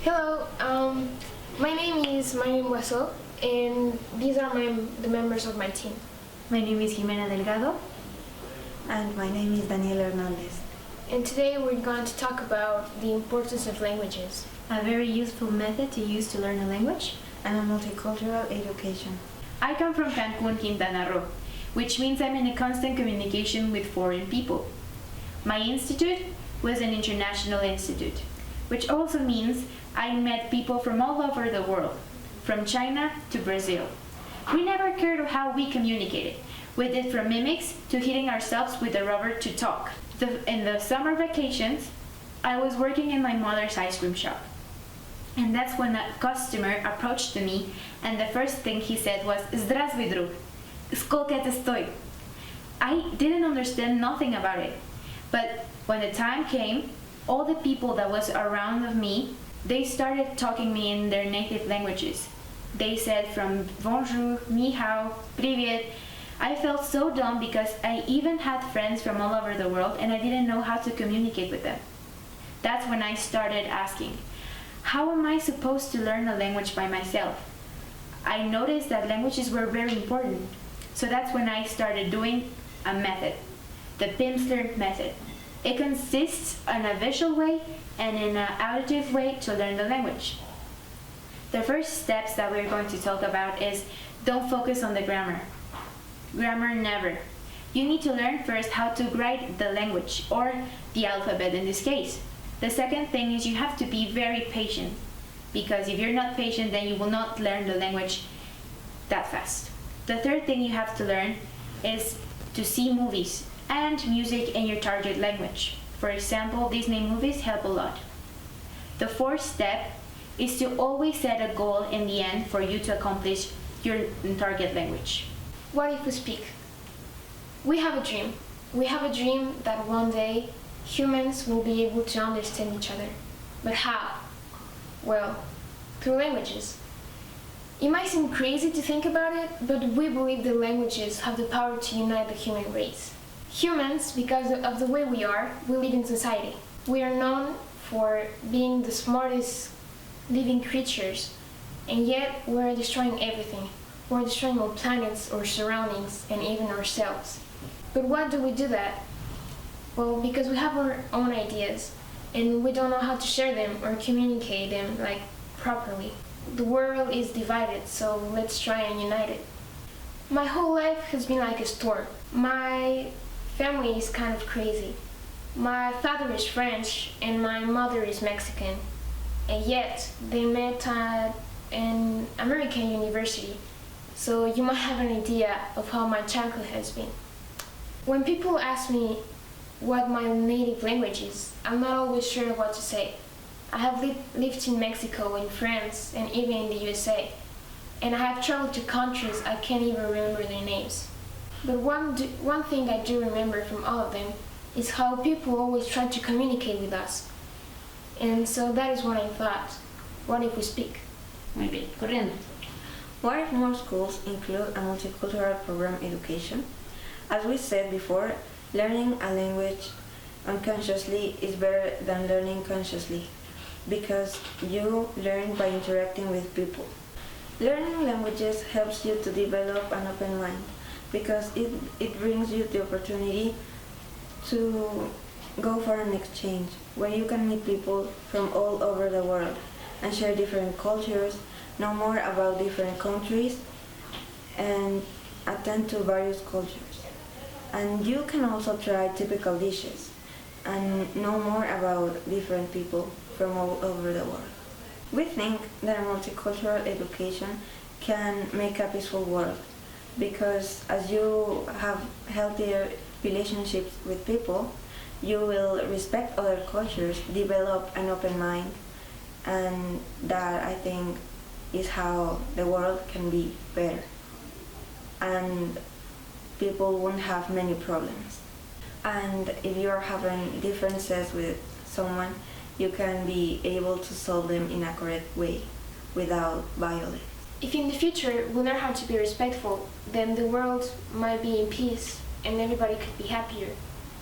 Hello, my name is Myrine Boisseau, and these are the members of my team. My name is Ximena Delgado. And my name is Daniela Hernández. And today we're going to talk about the importance of languages. A very useful method to use to learn a language. And a multicultural education. I come from Cancun, Quintana Roo, which means I'm in a constant communication with foreign people. My institute was an international institute, which also means I met people from all over the world, from China to Brazil. We never cared how we communicated. We did from mimics to hitting ourselves with a rubber to talk. In the summer vacations, I was working in my mother's ice cream shop. And that's when a customer approached me, and the first thing he said was, "Здравствуй, друг. Сколько te estoy?" I didn't understand nothing about it. But when the time came, all the people that was around of me, they started talking me in their native languages. They said from bonjour, ni hao, привет. I felt so dumb because I even had friends from all over the world and I didn't know how to communicate with them. That's when I started asking, how am I supposed to learn a language by myself? I noticed that languages were very important. So that's when I started doing a method, the Pimsleur method. It consists in a visual way and in an auditive way to learn the language. The first steps that we're going to talk about is don't focus on the grammar. Grammar never. You need to learn first how to write the language, or the alphabet in this case. The second thing is you have to be very patient, because if you're not patient, then you will not learn the language that fast. The third thing you have to learn is to see movies and music in your target language. For example, Disney movies help a lot. The fourth step is to always set a goal in the end for you to accomplish your target language. What if we speak? We have a dream. We have a dream that one day humans will be able to understand each other. But how? Well, through languages. It might seem crazy to think about it, but we believe that languages have the power to unite the human race. Humans, because of the way we are, we live in society. We are known for being the smartest living creatures, and yet we're destroying everything. We're destroying our planets, our surroundings, and even ourselves. But why do we do that? Well, because we have our own ideas, and we don't know how to share them or communicate them properly. The world is divided, so let's try and unite it. My whole life has been like a storm. My family is kind of crazy. My father is French and my mother is Mexican, and yet they met at an American university, so you might have an idea of how my childhood has been. When people ask me what my native language is, I'm not always sure what to say. I have lived in Mexico, in France, and even in the USA, and I have traveled to countries I can't even remember their names. But one thing I do remember from all of them is how people always try to communicate with us. And so that is what I thought. What if we speak? Muy bien, corriendo. What if more schools include a multicultural program education? As we said before, learning a language unconsciously is better than learning consciously, because you learn by interacting with people. Learning languages helps you to develop an open mind, because it brings you the opportunity to go for an exchange where you can meet people from all over the world and share different cultures, know more about different countries, and attend to various cultures. And you can also try typical dishes and know more about different people from all over the world. We think that a multicultural education can make a peaceful world, because as you have healthier relationships with people, you will respect other cultures, develop an open mind, and that, I think, is how the world can be better. And people won't have many problems. And if you're having differences with someone, you can be able to solve them in a correct way without violence. If in the future we learn how to be respectful, then the world might be in peace and everybody could be happier.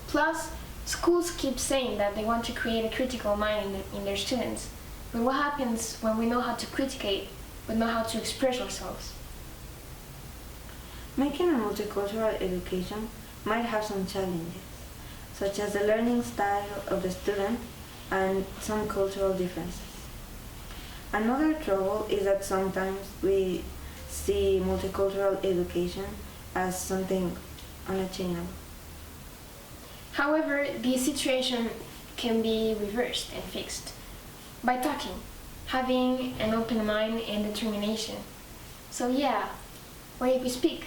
Plus, schools keep saying that they want to create a critical mind in their students. But what happens when we know how to criticate, but know how to express ourselves? Making a multicultural education might have some challenges, such as the learning style of the student and some cultural differences. Another trouble is that sometimes we see multicultural education as something unattainable. However, the situation can be reversed and fixed by talking, having an open mind and determination. So yeah, what if we speak?